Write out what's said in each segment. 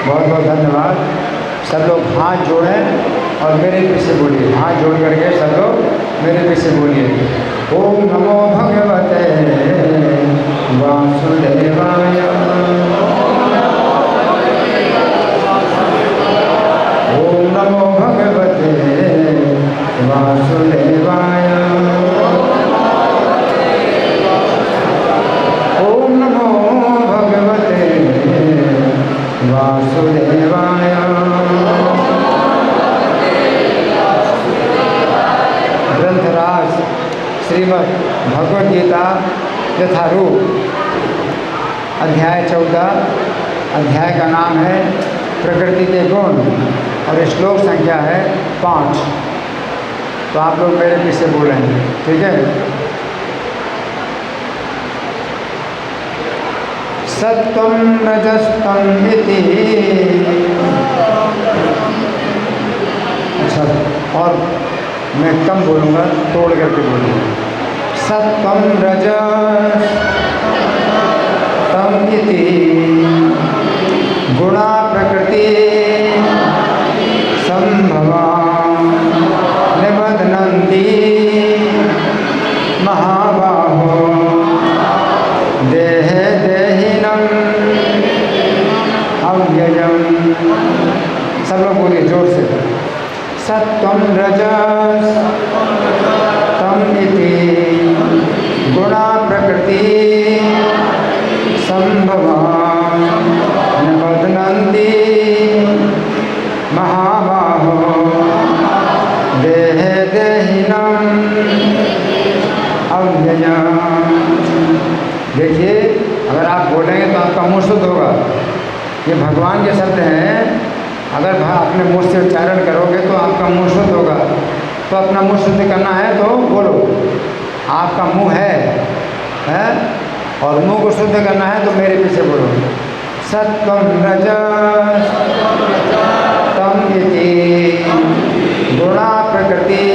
बहुत बहुत धन्यवाद। सब लोग हाथ जोड़ें और मेरे पीछे बोलिए, हाथ जोड़ करके सब लोग मेरे पीछे बोलिए। ओम नमो भगवते वासुदेवाय। ओम नमो भगवते वासुदेवाय। ओम नमो भगवते वासुदेवाय। ग्रंथराज श्रीमद् भगवद गीता यथारूप अध्याय 14, अध्याय का नाम है प्रकृति के गुण और श्लोक संख्या है 5। तो आप लोग मेरे पीछे बोलेंगे, ठीक है। सत्वं रजस्तम इति। अच्छा, और मैं कम बोलूँगा, तोड़ करके बोलूँगा। सत्वं रजस्तम इति गुणा प्रकृति संभवा निबध्नन्ति महाबाहो देहे देहिनम् अव्ययम्। सब लोग बोलिए जोर से। सत्वं रजस्तम इति गुणा प्रकृति संभवा निबध्नन्ति महाबाहो देहे देहिनम् अव्ययम्। देखिए, अगर आप बोलेंगे तो आपका मुँह शुद्ध होगा। ये भगवान के शब्द हैं, अगर अपने मुँह से उच्चारण करोगे तो आपका मुँह शुद्ध होगा। तो अपना मुँह शुद्ध करना है तो बोलो। आपका मुँह है और मुँह को शुद्ध करना है तो मेरे पीछे बोलो। सत्वं रजस्तम इति गुणा प्रकृति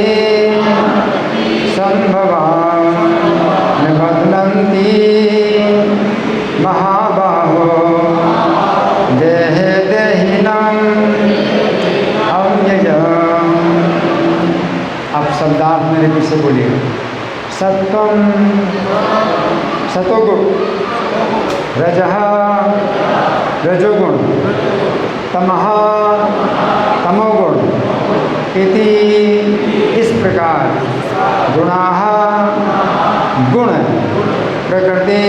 संभवा निबध्नन्ति महाबाहो देहे देहिनम् अव्ययम्। अब शब्दार्थ मेरे पीछे बोलिए। सत्वं सतोगुण, रजः रजोगुण, तमः तमोगुण इति इस प्रकार गुणाः गुण प्रकृति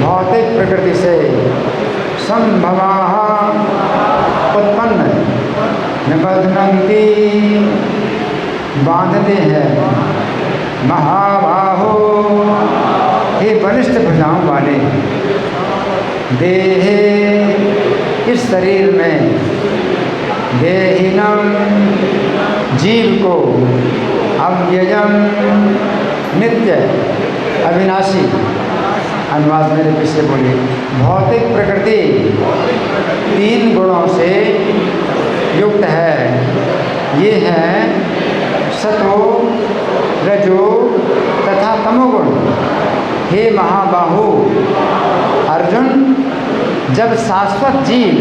भौतिक प्रकृति से संभवाः उत्पन्न निबध्नन्ति बांधते हैं महाबाहो हे बलिष्ठ भुजाओं वाले देहे इस शरीर में देहिनम जीव को अव्ययम नित्य अविनाशी। अनुवाद मेरे पीछे बोलिए। भौतिक प्रकृति 3 गुणों से युक्त है। ये हैं सतो रजो तथा तमोगुण। हे महाबाहु अर्जुन, जब शाश्वत जीव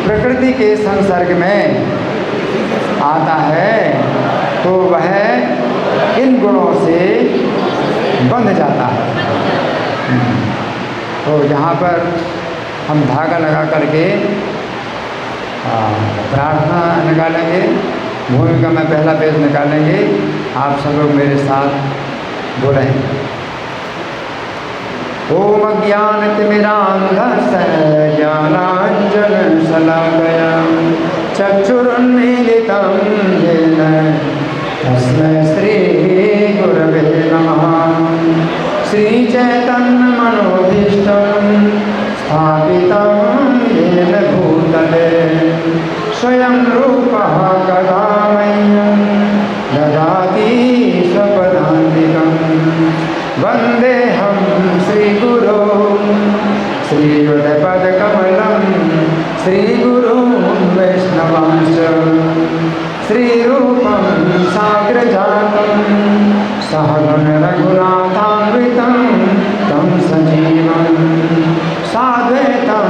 प्रकृति के संसर्ग में आता है तो वह इन गुणों से बंध जाता है। तो यहाँ पर हम धागा लगा करके प्रार्थना निकालेंगे। भूमिका में पहला पेज निकालेंगे। आप सब लोग मेरे साथ बोलें। ओम अज्ञानतिमिरान्धस्य ज्ञानाञ्जनशलाकया चक्षुरुन्मीलितं येन तस्मै श्रीगुरवे नमः। श्रीचैतन्यमनोभीष्टं स्थापितं येन भूतले स्वयं रूपः कदा मह्यं ददाति स्वपदान्तिकं। वन्देऽहं श्रीगुरो श्रीयुतपदकमलं श्रीगुरुं वैष्णवांश्च श्रीरूपं साग्रजातं सहगणरघुनाथान्वितं तं सजीवं साद्वैतं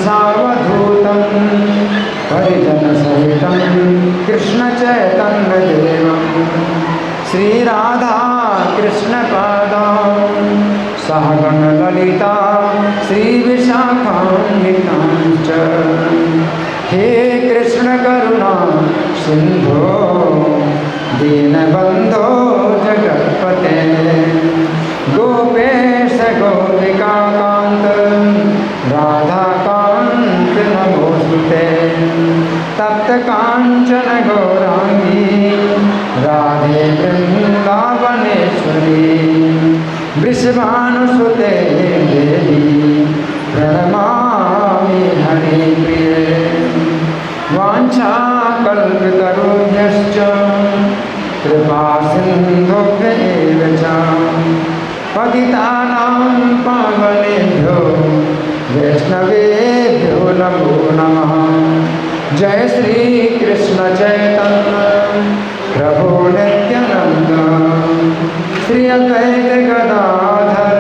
सावधूतं परिजनसहितं कृष्ण चैतन्य देवं श्री राधा कृष्ण पादां सहगण ललिता श्री विशाखान्वितांश्च हे कृष्ण करुणा सिंधो दीनबंधो जगत्पते गोपेश गोपिका कांत राधा कांत नमोस्तुते तप्त कांचन गौरांगी राधे वृंदावनेश्वरी वृषभानुसुते देवी प्रणमामि हरिप्रिये वाञ्छाकल्पतरुभ्यश्च कृपा सिन्धुभ्येव च पतितानां पावनेभ्यो वैष्णवेभ्यो नमो नमः। जय श्री कृष्ण चैतन्य प्रभु नित्यानंद श्री अद्वैत गदाधर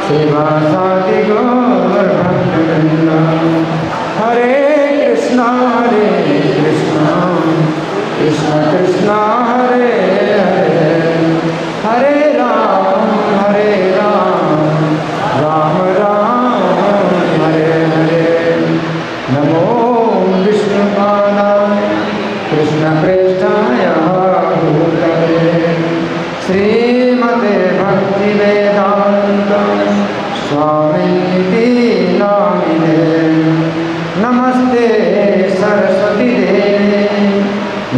श्रीवासादि गौर भक्तवृंद। हरे कृष्णा कृष्ण कृष्ण हरे हरे हरे राम राम राम हरे हरे। नमो विष्णुपादाय कृष्ण प्रेष्ठाय भूतले श्रीमते भक्ति वेदांत स्वामिनिति नामिने। नमस्ते सरस्वती देवे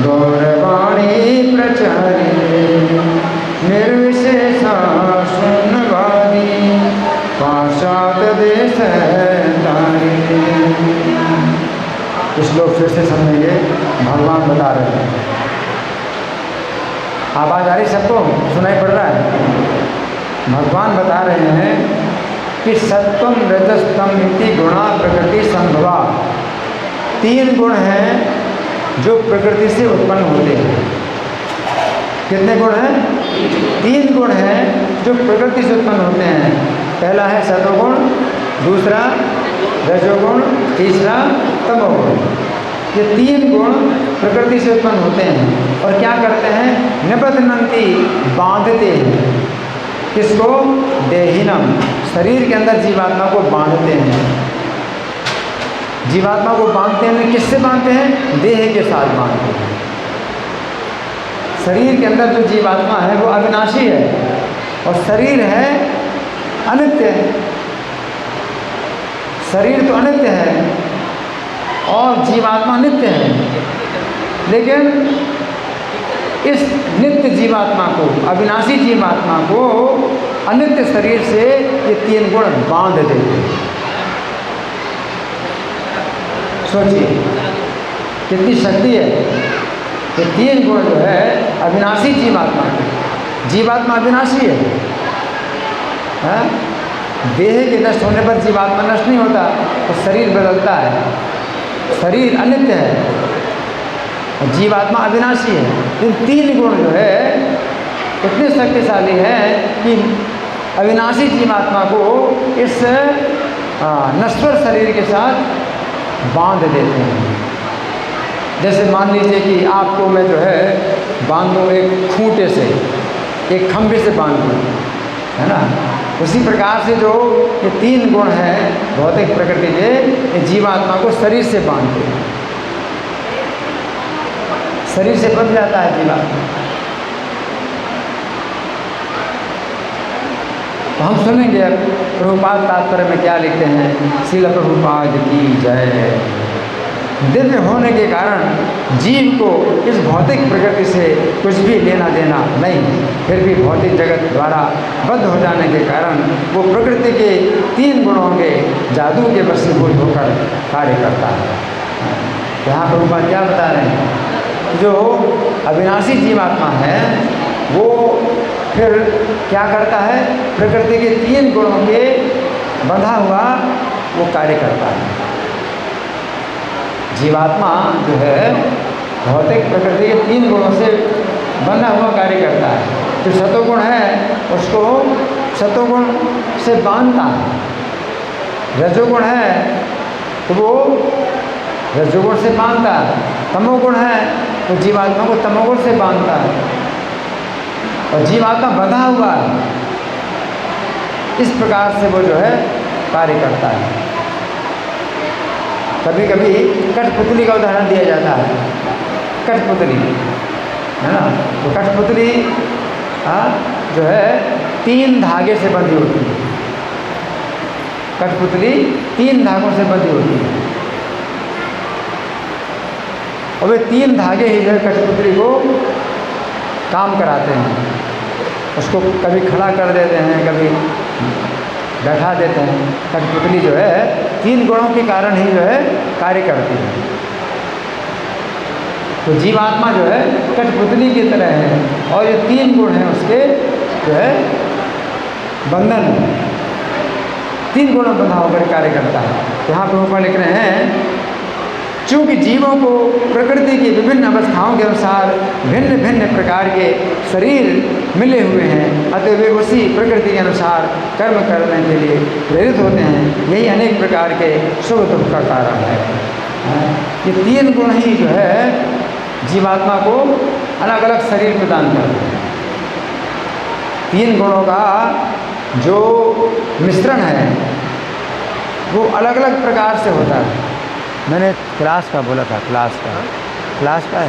गौरवाणी प्रचारिणे निर्विशेषा शून्यवादी पाश्चात्य देशधारिणे। कुछ लोग फिर से समझेंगे, भगवान बता रहे हैं। आवाज़ आ रही सबको, सुनाई पड़ रहा है? भगवान बता रहे हैं कि सत्वम रजस्तम इति गुणा प्रकृति संभवा। 3 गुण हैं जो प्रकृति से उत्पन्न होते हैं। कितने गुण हैं? 3 गुण हैं जो प्रकृति से उत्पन्न होते हैं। पहला है सतोगुण, दूसरा रजोगुण, तीसरा तमोगुण। ये 3 गुण प्रकृति से उत्पन्न होते हैं और क्या करते हैं? निबध्नन्ति, बांधते हैं। किसको? देहिनम, शरीर के अंदर जीवात्मा को बांधते हैं। जीवात्मा को बांधते हैं, किससे बांधते हैं? देह के साथ बांधते हैं। शरीर के अंदर जो जीवात्मा है वो अविनाशी है और शरीर है अनित्य है। शरीर तो अनित्य है और जीवात्मा नित्य है, लेकिन इस नित्य जीवात्मा को, अविनाशी जीवात्मा को अनित्य शरीर से ये 3 गुण बांध देते हैं। सोचिए कितनी शक्ति है। ये 3 गुण जो है अविनाशी जीवात्मा की, जीवात्मा अविनाशी है। देह के नष्ट होने पर जीवात्मा नष्ट नहीं होता तो शरीर बदलता है। शरीर अनित्य है और जीवात्मा अविनाशी है। इन 3 गुण जो है इतने शक्तिशाली हैं कि अविनाशी जीवात्मा को इस नश्वर शरीर के साथ बांध देते हैं। जैसे मान लीजिए कि आपको मैं जो है बांध दूँ एक खूंटे से, एक खंभे से बांध दूँ, है ना। उसी प्रकार से जो ये 3 गुण हैं भौतिक प्रकृति के, ये जीवात्मा को शरीर से बांधते हैं। शरीर से बंध जाता है जीवात्मा। तो हम सुनेंगे अब प्रभुपाद तात्पर्य में क्या लिखते हैं। श्रील प्रभुपाद की जय। दिव्य होने के कारण जीव को इस भौतिक प्रकृति से कुछ भी लेना देना नहीं, फिर भी भौतिक जगत द्वारा बद्ध हो जाने के कारण वो प्रकृति के 3 गुणों के जादू के वशीभूत होकर कार्य करता है। यहाँ प्रभुपाद क्या बता रहे हैं? जो अविनाशी जीवात्मा है वो फिर क्या करता है? प्रकृति के 3 गुणों के बंधा हुआ वो कार्य करता है। जीवात्मा जो है भौतिक प्रकृति के 3 गुणों से बंधा हुआ कार्य करता है। जो सतोगुण है उसको सतोगुण से बांधता है। रजोगुण है तो वो रजोगुण से बांधता है, तमोगुण है तो जीवात्मा को तमोगुण से बांधता है, और जीवात्मा बंधा हुआ है। इस प्रकार से वो जो है कार्य करता है। कभी कभी कठपुतली का उदाहरण दिया जाता है। कठपुतली है ना, तो कठपुतली जो है 3 धागे से बंधी होती है। कठपुतली 3 धागों से बंधी होती है, और वे 3 धागे ही जो है कठपुतली को काम कराते हैं। उसको कभी खड़ा कर देते हैं, कभी बैठा देते हैं। कठपुतली जो है 3 गुणों के कारण ही जो है कार्य करती है। तो जीवात्मा जो है कठपुतली की तरह है, और ये 3 गुण हैं उसके जो है बंधन, 3 गुणों बंधा होकर कार्य करता है। यहाँ पर ऊपर लिख रहे हैं, चूँकि जीवों को प्रकृति की विभिन्न अवस्थाओं के अनुसार भिन्न भिन्न प्रकार के शरीर मिले हुए हैं, अतः वे उसी प्रकृति के अनुसार कर्म करने के लिए प्रेरित होते हैं। यही अनेक प्रकार के सुख दुख का कारण है। ये 3 गुण ही जो है जीवात्मा को अलग अलग शरीर प्रदान करते हैं। 3 गुणों का जो मिश्रण है वो अलग अलग प्रकार से होता है। मैंने क्लास का बोला था, क्लास का है, क्लास का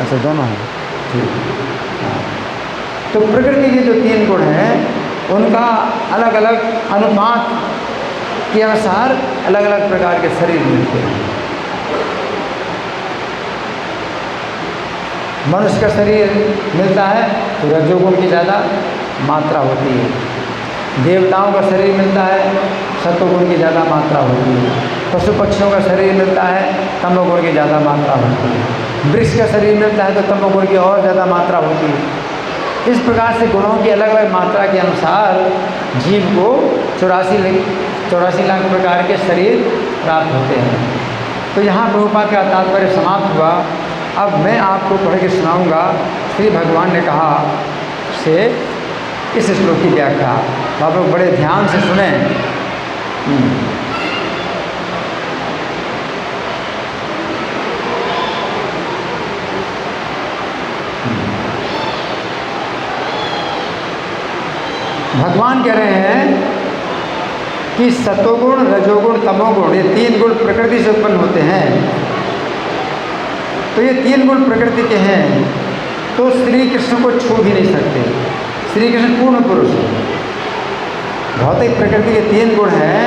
अच्छा दोनों हैं, ठीक। तो प्रकृति के जो 3 गुण हैं उनका अलग अलग अनुपात के अनुसार अलग अलग प्रकार के शरीर मिलते हैं। मनुष्य का शरीर मिलता है तो रजोगुण की ज़्यादा मात्रा होती है। देवताओं का शरीर मिलता है, सत्वगुण की ज़्यादा मात्रा होती है। पशु पक्षियों का शरीर मिलता है, तमोगुण की ज़्यादा मात्रा होती है। वृक्ष का शरीर मिलता है तो तमोगुण की और ज़्यादा मात्रा होती है। इस प्रकार से गुणों की अलग अलग मात्रा के अनुसार जीव को 84 लाख प्रकार के शरीर प्राप्त होते हैं। तो यहाँ प्रभुपाद का तात्पर्य समाप्त हुआ। अब मैं आपको पढ़ के सुनाऊँगा श्री भगवान ने कहा से इस श्लोक की व्याख्या। आप लोग बड़े ध्यान से सुने। भगवान कह रहे हैं कि सतोगुण, रजोगुण, तमोगुण, ये 3 गुण प्रकृति से उत्पन्न होते हैं। तो ये 3 गुण प्रकृति के हैं, तो श्री कृष्ण को छू भी नहीं सकते। श्री कृष्ण पूर्ण पुरुष है। भौतिक प्रकृति के 3 गुण हैं,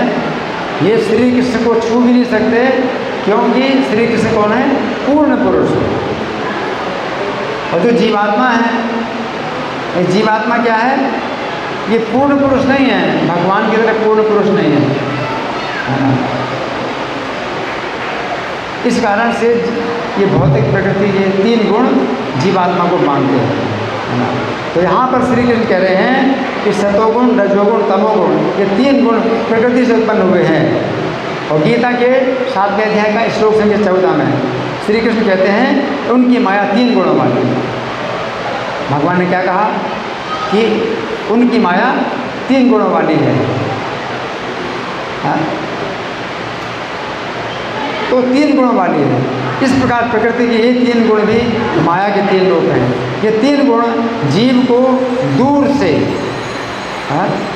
ये श्री कृष्ण को छू भी नहीं सकते, क्योंकि श्री कृष्ण कौन है? पूर्ण पुरुष है। और जो जीवात्मा है, ये जीवात्मा क्या है? ये पूर्ण पुरुष नहीं है, भगवान की तरह पूर्ण पुरुष नहीं है। इस कारण से ये भौतिक प्रकृति के 3 गुण जीवात्मा को मानते हैं। तो यहाँ पर श्री कृष्ण कह रहे हैं कि सतोगुण, रजोगुण, तमोगुण, ये 3 गुण प्रकृति से उत्पन्न हुए हैं। और गीता के 7वें अध्याय का श्लोक संख्या 14 में श्री कृष्ण कहते हैं उनकी माया 3 गुणों वाली है। भगवान ने क्या कहा कि उनकी माया 3 गुणों वाली है। हाँ? तो 3 गुणों वाली है। इस प्रकार प्रकृति के ये 3 गुण भी माया के 3 रूप हैं। ये 3 गुण जीव को दूर से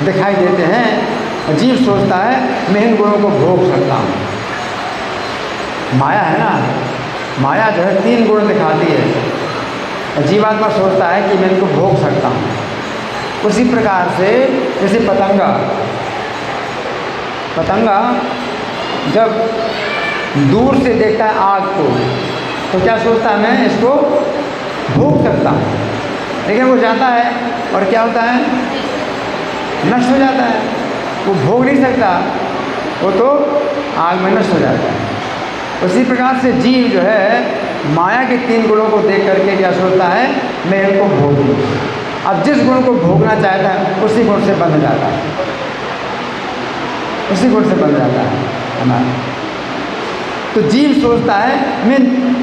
दिखाई देते हैं। जीव सोचता है मैं इन गुणों को भोग सकता हूँ। माया है ना, माया जो है 3 गुण दिखाती है। जीवात्मा सोचता है कि मैं इनको भोग सकता हूँ। उसी प्रकार से जैसे पतंगा जब दूर से देखता है आग को, तो क्या सोचता है मैं इसको भोग सकता हूँ। लेकिन वो जाता है और क्या होता है? नष्ट हो जाता है। वो भोग नहीं सकता, वो तो आग में नष्ट हो जाता है। उसी प्रकार से जीव जो है माया के 3 गुणों को देख करके क्या सोचता है? मैं इनको भोग लूँ। अब जिस गुण को भोगना चाहता है उसी गुण से बंध जाता है, उसी गुण से बंध जाता है हमारा। तो जीव सोचता है मैं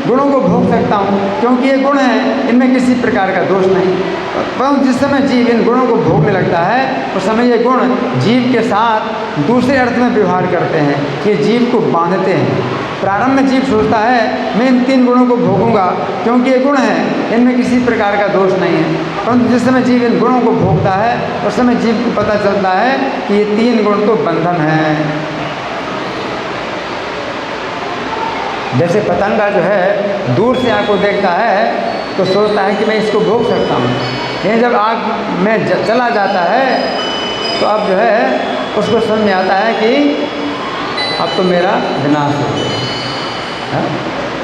गुणों को भोग सकता हूँ क्योंकि ये गुण है, इनमें किसी प्रकार का दोष नहीं। परंतु जिस समय जीव इन गुणों को भोगने लगता है उस समय ये गुण जीव के साथ दूसरे अर्थ में व्यवहार करते हैं, ये जीव को बांधते हैं। प्रारंभ में जीव सोचता है मैं इन 3 गुणों को भोगूंगा क्योंकि ये गुण है, इनमें किसी प्रकार का दोष नहीं है। परंतु जिस समय जीव इन गुणों को भोगता है उस समय जीव को पता चलता है कि ये 3 गुण तो बंधन है। जैसे पतंगा जो है दूर से आग को देखता है तो सोचता है कि मैं इसको भोग सकता हूँ, लेकिन जब आग में चला जाता है तो अब जो है उसको समझ में आता है कि अब तो मेरा विनाश हो गया।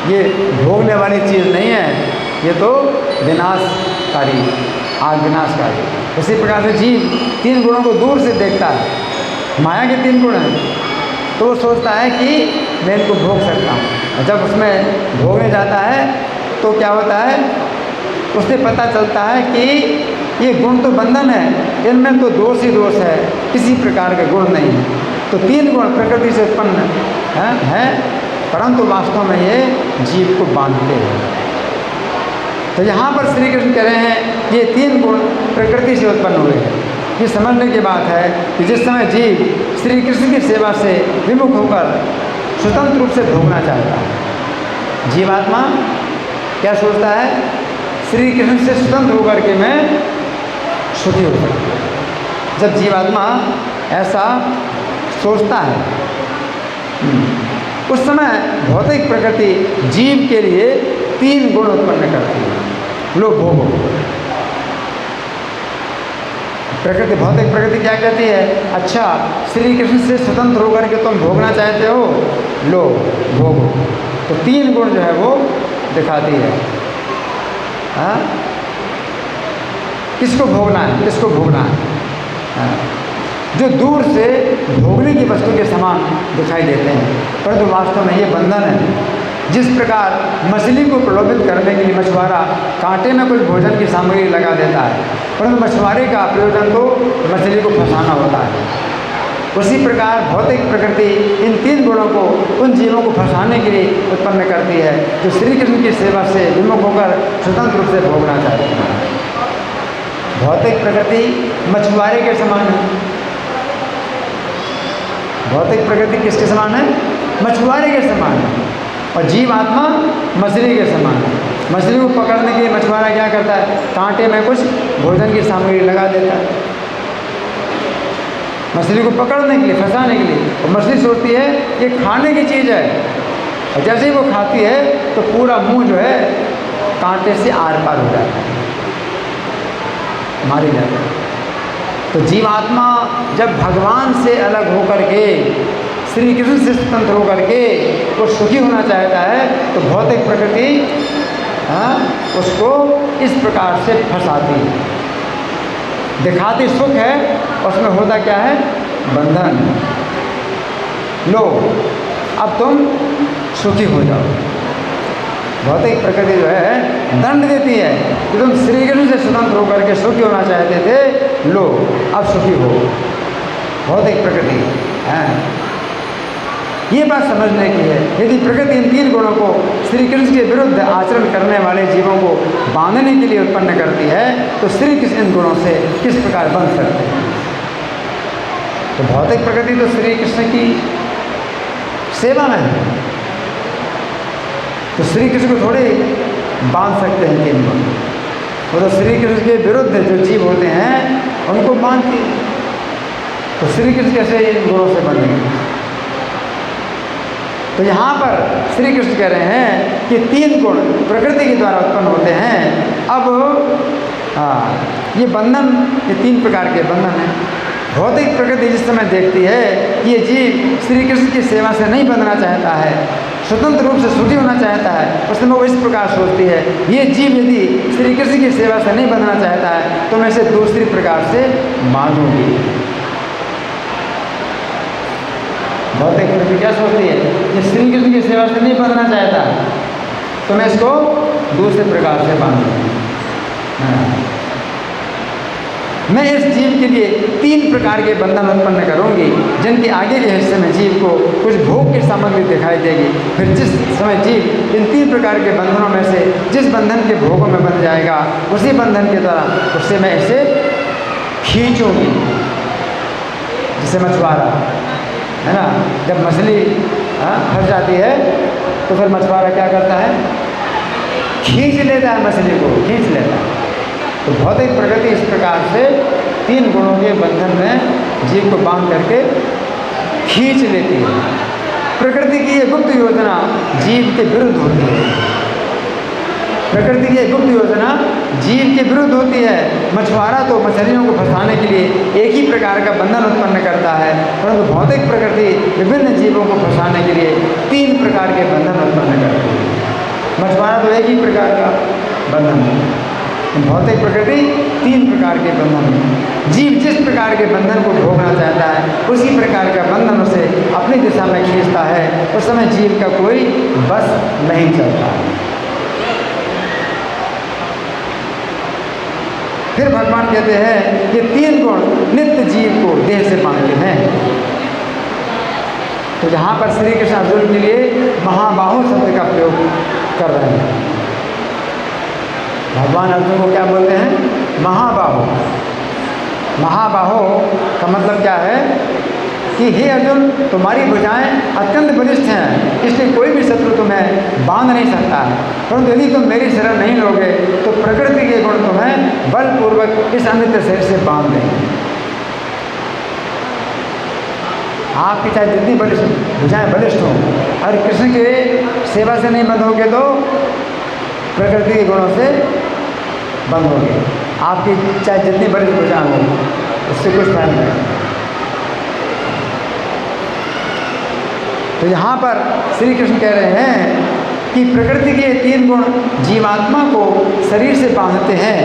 ये भोगने वाली चीज़ नहीं है, ये तो विनाशकारी, आग विनाशकारी। उसी प्रकार से जीव 3 गुणों को दूर से देखता है, माया के 3 गुण हैं, तो वो सोचता है कि मैं इनको भोग सकता हूँ। जब उसमें भोगने जाता है तो क्या होता है, उससे पता चलता है कि ये गुण तो बंधन है, इनमें तो दोष ही दोष है, किसी प्रकार के गुण नहीं है। तो 3 गुण प्रकृति से उत्पन्न है, परंतु वास्तव में ये जीव को बांधते हैं। तो यहाँ पर श्री कृष्ण कह रहे हैं ये 3 गुण प्रकृति से उत्पन्न हुए हैं। ये समझने की बात है कि जिस समय जीव श्री कृष्ण की सेवा से विमुख होकर स्वतंत्र रूप से भोगना चाहता है, जीवात्मा क्या सोचता है, श्री कृष्ण से स्वतंत्र होकर के मैं सुखी हो सकता हूँ। जब जीवात्मा ऐसा सोचता है उस समय भौतिक प्रकृति जीव के लिए 3 गुण उत्पन्न करती है। लो भोगो। प्रकृति, भौतिक प्रकृति क्या कहती है, अच्छा श्री कृष्ण से स्वतंत्र होकर के तुम भोगना चाहते हो, लो भोगो। तो 3 गुण जो है वो दिखाती है। हाँ, किसको भोगना है, किसको भोगना है। हाँ? जो दूर से भोगने की वस्तु के समान दिखाई देते हैं, परंतु वास्तव में ये बंधन है। जिस प्रकार मछली को प्रलोभित करने के लिए मछुआरा कांटे में कुछ भोजन की सामग्री लगा देता है, परंतु मछुआरे का प्रयोजन तो मछली को फंसाना होता है, उसी प्रकार भौतिक प्रकृति इन 3 गुणों को उन जीवों को फंसाने के लिए उत्पन्न करती है जो श्री कृष्ण की सेवा से विमुख होकर स्वतंत्र रूप से भोगना चाहते हैं। भौतिक प्रकृति मछुआरे के समान है। भौतिक प्रकृति किसके समान है, मछुआरे के समान है, और जीवात्मा मछली के समान है। मछली को पकड़ने के लिए मछुआरा क्या करता है, कांटे में कुछ भोजन की सामग्री लगा देता है मछली को पकड़ने के लिए, फंसाने के लिए। और मछली सोचती है ये खाने की चीज़ है, और जैसे ही वो खाती है तो पूरा मुंह जो है कांटे से आर पार हो जाता है, मारी जाती है। तो जीवात्मा जब भगवान से अलग होकर के श्री कृष्ण से स्वतंत्र होकर के वो सुखी होना चाहता है तो भौतिक प्रकृति उसको इस प्रकार से फंसाती है, दिखाती सुख है, उसमें होता क्या है, बंधन। लो अब तुम सुखी हो जाओ। भौतिक प्रकृति जो है दंड देती है कि तुम श्री कृष्ण से स्वतंत्र होकर के सुखी होना चाहते थे, लो अब सुखी हो। भौतिक प्रकृति है, ये बात समझने की है। यदि प्रकृति इन 3 गुणों को श्री कृष्ण के विरुद्ध आचरण करने वाले जीवों को बांधने के लिए उत्पन्न करती है तो श्री कृष्ण इन गुणों से किस प्रकार बंध सकते हैं। तो भौतिक प्रकृति तो श्री कृष्ण की सेवा में है, तो श्री कृष्ण को थोड़े बांध सकते हैं 3 गुण। वो तो श्री कृष्ण के विरुद्ध जो जीव होते हैं उनको बांधती है, तो श्री कृष्ण कैसे इन गुणों से बंधेंगे। तो यहाँ पर श्री कृष्ण कह रहे हैं कि 3 गुण प्रकृति के द्वारा उत्पन्न होते हैं। अब ये बंधन, ये 3 प्रकार के बंधन हैं। भौतिक प्रकृति जिस समय देखती है कि ये जीव श्री कृष्ण की सेवा से नहीं बंधना चाहता है, स्वतंत्र रूप से सुखी होना चाहता है, उस समय वो इस प्रकार सोचती है ये जीव यदि श्री कृष्ण की सेवा से नहीं बंधना चाहता है तो मैं इसे दूसरी प्रकार से बांधूंगी। भौतिक प्रकृति क्या सोचती है, ये श्री कृष्ण की सेवा से नहीं बंधना चाहता तो मैं इसको दूसरे प्रकार से बांधूंगी। मैं इस जीव के लिए 3 प्रकार के बंधन उत्पन्न करूंगी, जिनके आगे के हिस्से में जीव को कुछ भोग की सामग्री दिखाई देगी। फिर जिस समय जीव इन 3 प्रकार के बंधनों में से जिस बंधन के भोगों में बंध जाएगा, उसी बंधन की तरह उससे मैं इसे खींचूंगी। जिसे मछुआरा है ना, जब मछली फंस जाती है तो फिर मछुआरा क्या करता है, खींच लेता है, मछली को खींच लेता है। तो भौतिक प्रकृति इस प्रकार से 3 गुणों के बंधन में जीव को बांध करके खींच लेती है। प्रकृति की ये गुप्त योजना जीव के विरुद्ध होती है। प्रकृति की गुप्त योजना जीव के विरुद्ध होती है। मछुआरा तो मछलियों को फंसाने के लिए एक ही प्रकार का बंधन उत्पन्न करता है, परंतु भौतिक प्रकृति विभिन्न जीवों को फंसाने के लिए 3 प्रकार के बंधन उत्पन्न करती है। मछुआरा तो एक ही प्रकार का बंधन है, भौतिक प्रकृति 3 प्रकार के बंधन है। जीव जिस प्रकार के बंधन को भोगना चाहता है, उसी प्रकार का बंधन उसे अपनी दिशा में खींचता है। उस समय जीव का कोई बस नहीं चलता। फिर भगवान कहते हैं कि 3 गुण नित्य जीव को देह से बांधते हैं। तो यहाँ पर श्री कृष्ण अर्जुन के लिए महाबाहु शब्द का प्रयोग कर रहे हैं। भगवान अर्जुन को क्या बोलते हैं, महाबाहु। महाबाहु का मतलब क्या है कि हे अर्जुन, तुम्हारी भुजाएं अत्यंत बलिष्ठ हैं, इसलिए कोई भी शत्रु तुम्हें बांध नहीं सकता है। परंतु यदि तुम मेरी शरण नहीं लोगे तो प्रकृति के गुण तुम्हें बलपूर्वक इस अनित्य शरीर से बांध देंगे। आपकी चाहे जितनी बलिष्ठ भुजाएं बलिष्ठ हों, और कृष्ण के सेवा से नहीं बंधोगे तो प्रकृति के गुणों से बंद होगी। आपकी चाहे जितनी बड़ी भुजाएं हो, उससे कुछ फायदा नहीं। तो यहाँ पर श्री कृष्ण कह रहे हैं कि प्रकृति के 3 गुण जीवात्मा को शरीर से बांधते हैं।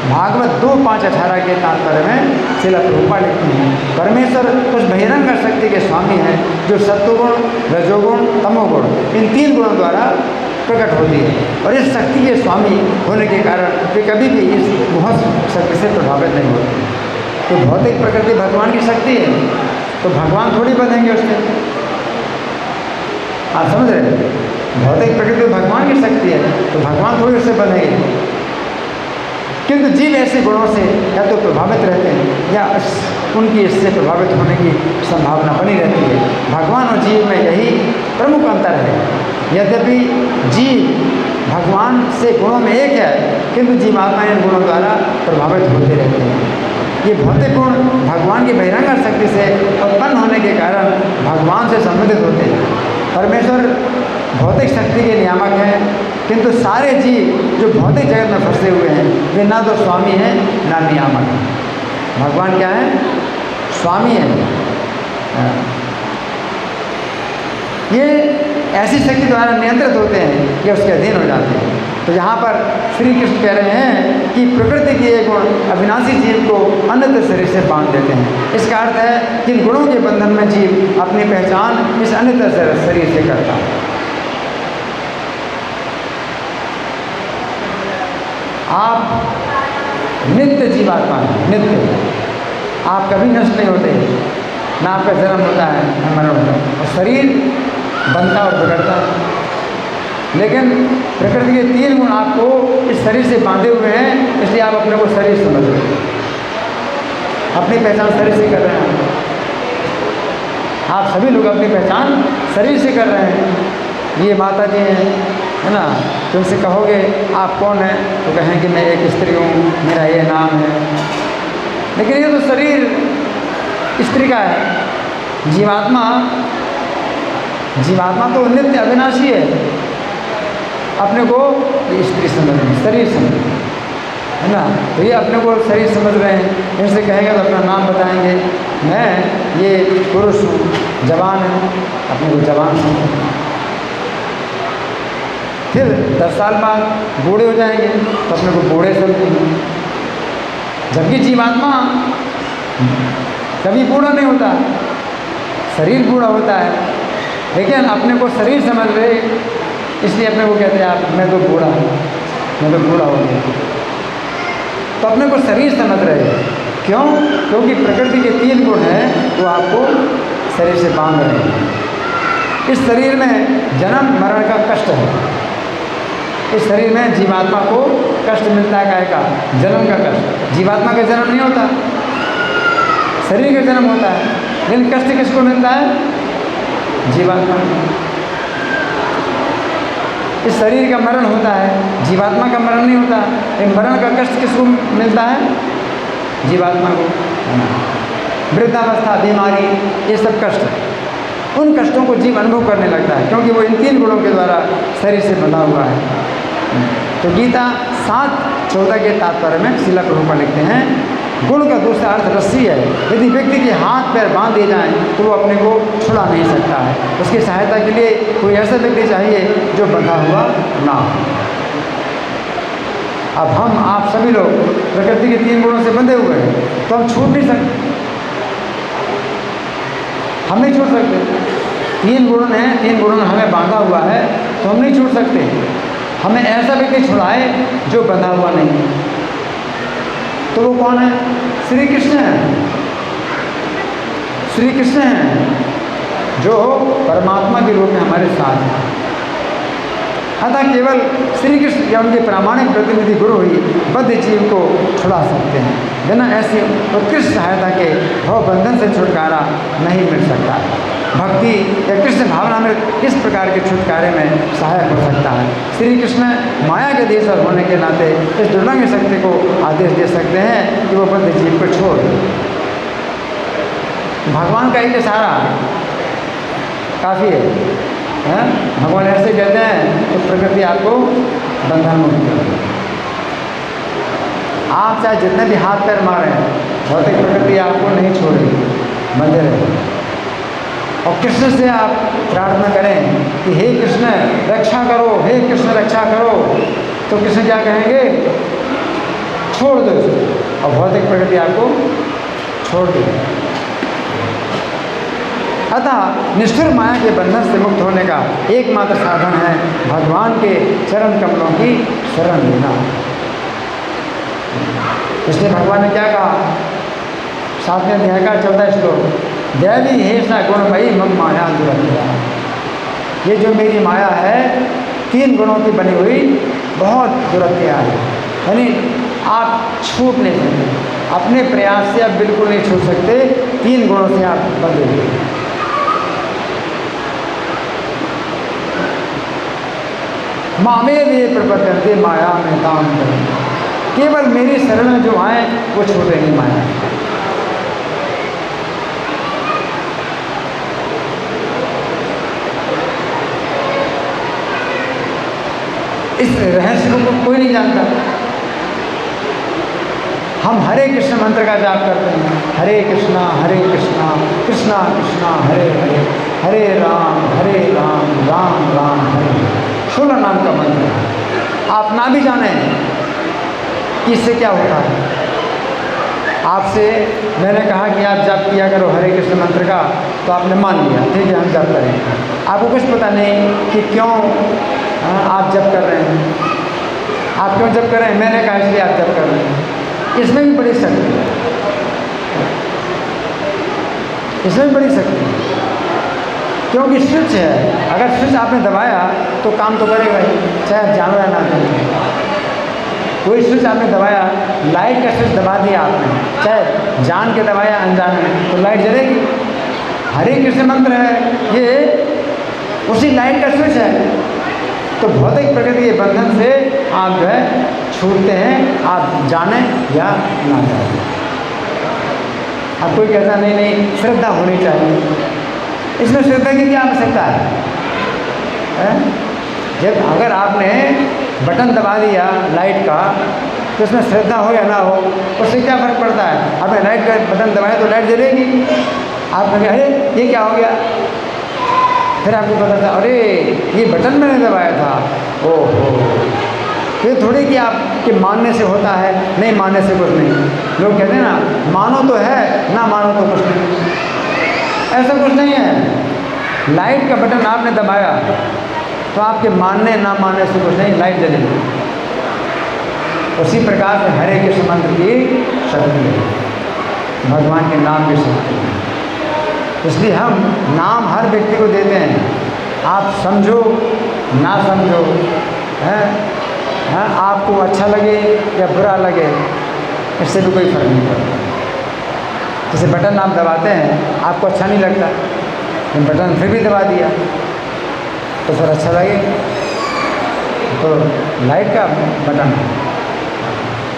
भागवत 2:5-18 के तात्पर्य में श्रील प्रभुपाद लिखते हैं, परमेश्वर कुछ बहिरंग शक्ति के स्वामी हैं, जो सत्वगुण, रजोगुण, तमोगुण इन 3 गुणों द्वारा प्रकट होती है। और इस शक्ति के स्वामी होने के कारण वे कभी भी इस मोह शक्ति से प्रभावित नहीं होते। तो भौतिक प्रकृति भगवान की शक्ति है, तो भगवान थोड़ी बंधेंगे उससे। आप समझ रहे हैं, भौतिक प्रकृति भगवान की शक्ति है, तो भगवान थोड़ी उससे बंधेंगे। किंतु जीव ऐसे गुणों से या तो प्रभावित रहते हैं या उनकी इससे प्रभावित होने की संभावना बनी रहती है। भगवान और जीव में यही प्रमुख अंतर है। यद्यपि जीव भगवान से गुणों में एक है, किंतु जीवात्मा इन गुणों द्वारा प्रभावित होते रहते हैं। ये भौतिक गुण भगवान की बहिरंग शक्ति से उत्पन्न होने के कारण भगवान से संबंधित होते हैं। परमेश्वर भौतिक शक्ति के नियामक हैं, किंतु सारे जीव जो भौतिक जगत में फंसे हुए हैं, वे ना तो स्वामी हैं ना नियामक हैं। भगवान क्या है, स्वामी है। ये ऐसी शक्ति द्वारा नियंत्रित होते हैं कि उसके अधीन हो जाते हैं। तो यहाँ पर श्री कृष्ण कह रहे हैं कि प्रकृति के ये गुण अविनाशी जीव को अन्य शरीर से बांध देते हैं। इसका अर्थ है कि इन गुणों के बंधन में जीव अपनी पहचान इस अन्य शरीर से करता है। आप नित्य जीवात्मा हैं, नित्य। आप कभी नष्ट नहीं होते, ना आपका जन्म होता है ना मरण होता है, और शरीर बनता और बिगड़ता है। लेकिन प्रकृति के 3 गुण आपको इस शरीर से बांधे हुए हैं, इसलिए आप अपने को शरीर समझ रहे हैं, अपनी पहचान शरीर से कर रहे हैं। आप सभी लोग अपनी पहचान शरीर से कर रहे हैं। ये माता जी हैं, है ना, तो उनसे कहोगे आप कौन हैं, तो कहें कि मैं एक स्त्री हूँ, मेरा ये नाम है। लेकिन ये तो शरीर स्त्री का है। जीवात्मा तो नित्य अविनाशी है। अपने को स्त्री समझ रहे हैं, शरीर समझ रहे हैं, है ना। तो ये अपने को शरीर समझ रहे हैं। इनसे कहेंगे तो अपना नाम बताएंगे, मैं ये पुरुष हूँ, जवान है, अपने को जवान समझेंगे। फिर 10 साल बाद बूढ़े हो जाएंगे तो अपने को बूढ़े समझेंगे। जबकि जीवात्मा कभी बूढ़ा नहीं होता, शरीर बूढ़ा होता है, लेकिन अपने को शरीर समझ रहे, इसलिए अपने को कहते हैं आप मैं तो बूढ़ा हूँ, मैं तो बूढ़ा हो गया। तो अपने को शरीर समझ रहे हैं। क्यों? क्योंकि प्रकृति के 3 गुण हैं वो आपको शरीर से बांध रहे हैं। इस शरीर में जन्म मरण का कष्ट है। इस शरीर में जीवात्मा को कष्ट मिलता है, काय का? जन्म का कष्ट। जीवात्मा का जन्म नहीं होता, शरीर का जन्म होता है। लेकिन कष्ट किसको मिलता है? जीवात्मा। इस शरीर का मरण होता है, जीवात्मा का मरण नहीं होता। लेकिन मरण का कष्ट किसको मिलता है? जीवात्मा को। वृद्धावस्था, बीमारी, ये सब कष्ट है। उन कष्टों को जीव अनुभव करने लगता है, क्योंकि वो इन 3 गुणों के द्वारा शरीर से बंधा हुआ है। तो गीता 7:14 के तात्पर्य में श्रील प्रभुपाद लिखते हैं, गुण का दूसरा अर्थ रस्सी है। यदि व्यक्ति के हाथ पैर बांध दिए जाएं तो वो अपने को छुड़ा नहीं सकता है। उसकी सहायता के लिए कोई ऐसा व्यक्ति चाहिए जो बंधा हुआ ना हो। अब हम आप सभी लोग प्रकृति के 3 गुणों से बंधे हुए हैं, तो हम छूट नहीं सकते। हम नहीं छूट सकते। 3 गुण हैं, 3 गुणों ने हमें बांधा हुआ है, तो हम नहीं छूट सकते। हमें ऐसा व्यक्ति छुड़ाए जो बंधा हुआ नहीं है। तो वो कौन है? श्री कृष्ण है। श्री कृष्ण हैं जो परमात्मा के रूप में हमारे साथ हैं। अतः केवल श्री कृष्ण या उनके प्रामाणिक प्रतिनिधि गुरु ही बद्ध जीव को छुड़ा सकते हैं। बिना ऐसी उत्कृष्ट सहायता के भव बंधन से छुटकारा नहीं मिल सकता। भक्ति या कृष्ण भावना में इस प्रकार के छुटकारे में सहायक हो सकता है। श्री कृष्ण माया के देशर होने के नाते इस दुर्लभ शक्ति को आदेश दे सकते हैं कि वो बद्ध जीव को छोड़ दे। भगवान का एक इशारा काफ़ी है। भगवान ऐसे कहते हैं कि प्रकृति आपको बंधन मुक्त करेगी। आप चाहे जितने भी हाथ पैर मारें, भौतिक प्रकृति आपको नहीं छोड़ेगी, बंधे रहेगी। और कृष्ण से आप प्रार्थना करें कि हे कृष्ण रक्षा करो, हे कृष्ण रक्षा करो, तो कृष्ण क्या कहेंगे? छोड़ दो इसको, और भौतिक प्रकृति आपको छोड़ देगी। अतः निष्ठुर माया के बंधन से मुक्त होने का एकमात्र साधन है भगवान के चरण कमलों की शरण लेना। इसलिए भगवान ने क्या कहा? 7वें अध्याय का 14 श्लोक, दैवी हेषा गुणमयी मम माया दुरत्या। ये जो मेरी माया है 3 गुणों की बनी हुई बहुत दुरत्या है। यानी आप छूट नहीं सकते, अपने प्रयास से आप बिल्कुल नहीं छूट सकते। 3 गुणों से आप बंधे हुए। मामे वे प्रपद्यन्ते माया में ताम करें। केवल मेरी शरण में जो आए वो छूटेगी माया। इस रहस्य को कोई नहीं जानता। हम हरे कृष्ण मंत्र का जाप करते हैं, हरे कृष्णा कृष्णा कृष्णा हरे हरे, हरे राम राम राम हरे हरे। 16 नाम का मंत्र है। आप ना भी जाने कि इससे क्या होता है। आपसे मैंने कहा कि आप जप किया करो हरे कृष्ण मंत्र का, तो आपने मान लिया, ठीक है हम जप करें। आपको कुछ पता नहीं कि क्यों आप जप कर रहे हैं, आप क्यों जप कर रहे हैं। मैंने कहा इसलिए आप जप कर रहे हैं। इसमें भी बड़ी शक्ति है, इसमें भी बड़ी शक्ति है। क्योंकि स्विच है, अगर स्विच आपने दबाया तो काम तो करेगा ही, चाहे आप जानो या ना जानो। कोई स्विच आपने दबाया, लाइट का स्विच दबा दिया आपने, चाहे जान के दबाया अनजान में, तो लाइट जलेगी। हरे कृष्ण मंत्र है ये उसी लाइट का स्विच है। तो भौतिक प्रकृति के बंधन से आप जो है छूटते हैं, आप जाने या ना जाने। अब कोई कहता नहीं श्रद्धा होनी चाहिए। इसमें श्रद्धा की क्या आवश्यकता है? जब अगर आपने बटन दबा दिया लाइट का, तो उसमें श्रद्धा हो या ना हो उससे क्या फ़र्क पड़ता है? आपने लाइट का बटन दबाया तो लाइट जलेगी। आप कहेंगे अरे ये क्या हो गया, फिर आपको पता था अरे ये बटन मैंने दबाया था। ओहो, तो ये थोड़ी कि आपके मानने से होता है, नहीं मानने से कुछ नहीं। लोग कहते हैं ना मानो तो है, ना मानो तो कुछ नहीं। ऐसा कुछ नहीं है। लाइट का बटन आपने दबाया तो आपके मानने ना मानने से कुछ नहीं, लाइट जलेगी। उसी प्रकार से हरे कृष्ण मंत्र की शक्ति है, भगवान के नाम की शक्ति है। इसलिए हम नाम हर व्यक्ति को देते हैं, आप समझो ना समझो, हैं, आपको अच्छा लगे या बुरा लगे, इससे भी कोई फर्क नहीं पड़ता। जैसे बटन आप दबाते हैं, आपको अच्छा नहीं लगता, लेकिन बटन फिर भी दबा दिया तो फिर अच्छा लगे, तो लाइट का बटन है।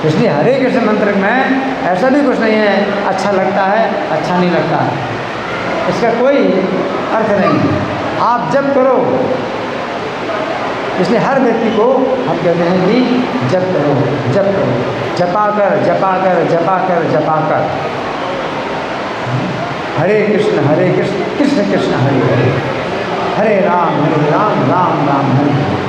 इसलिए हरे कृष्ण मंत्र में ऐसा भी कुछ नहीं है अच्छा लगता है अच्छा नहीं लगता है, इसका कोई अर्थ नहीं है, आप जप करो। इसलिए हर व्यक्ति को हम कहते हैं कि जप करो, जप करो, जपा कर जपा कर जपा कर जपा कर, हरे कृष्ण कृष्ण कृष्ण हरे हरे, हरे राम राम राम हरे हरे।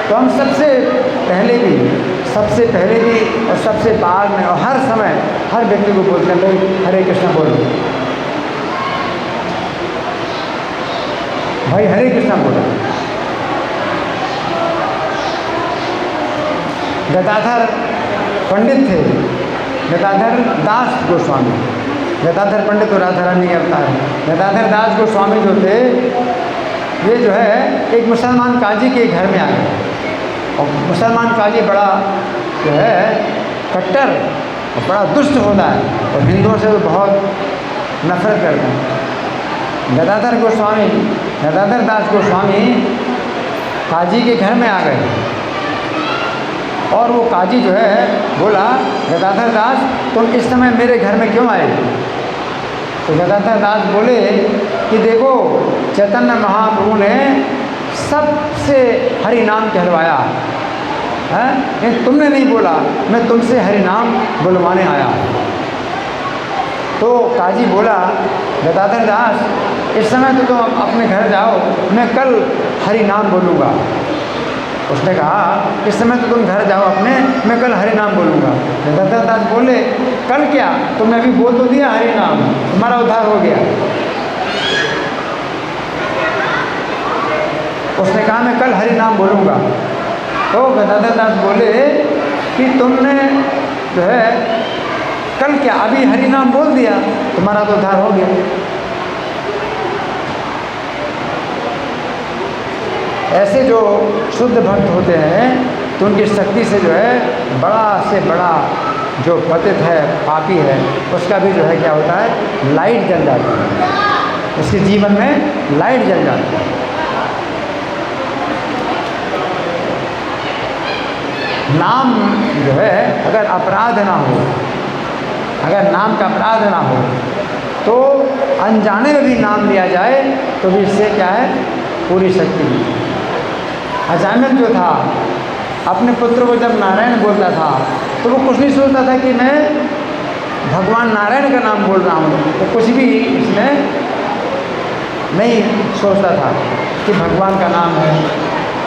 तो हम सबसे पहले भी और सबसे बाद में और हर समय हर व्यक्ति को बोलते हैं भाई हरे कृष्ण बोलो, भाई हरे कृष्ण बोलो। गदाधर पंडित थे, गदाधर दास गोस्वामी, गदाधर पंडित और राधा रानी अवतार है। गदाधर दास गोस्वामी जो थे, ये जो है एक मुसलमान काजी के घर में आ गए, और मुसलमान काजी बड़ा जो है कट्टर और बड़ा दुष्ट होता है, और हिंदुओं से तो बहुत नफरत करते हैं। गदाधर दास गोस्वामी काजी के घर में आ गए, और वो काजी जो है बोला गदाधर दास तुम इस समय मेरे घर में क्यों आए? तो गदाधर दास बोले कि देखो चैतन्य महाप्रभु ने सबसे हरि नाम कहलवाया है, लेकिन तुमने नहीं बोला, मैं तुमसे हरि नाम बुलवाने आया। तो काजी बोला गदाधर दास इस समय तो तुम अपने घर जाओ, मैं कल हरि नाम बोलूँगा। उसने कहा इस समय तो तुम घर जाओ अपने, मैं कल हरि नाम बोलूँगा। गदाधर दास बोले कल क्या, तुमने अभी बोल तो दिया हरि नाम, तुम्हारा उद्धार हो गया। उसने कहा मैं कल हरि नाम बोलूँगा। तो गदाधर दास बोले कि तुमने जो है कल क्या, अभी हरि नाम बोल दिया, तुम्हारा तो उद्धार हो गया। ऐसे जो शुद्ध भक्त होते हैं तो उनकी शक्ति से जो है बड़ा से बड़ा जो पतित है, पापी है, उसका भी जो है क्या होता है, लाइट जल जाती है, उसके जीवन में लाइट जल जाती है। नाम जो है अगर अपराध ना हो, अगर नाम का अपराध ना हो, तो अनजाने में भी नाम लिया जाए तो भी इससे क्या है, पूरी शक्ति। अजामिल जो था अपने पुत्र को जब नारायण बोलता था तो वो कुछ नहीं सोचता था कि मैं भगवान नारायण का नाम बोल रहा हूँ, तो कुछ भी इसमें नहीं सोचता था कि भगवान का नाम है,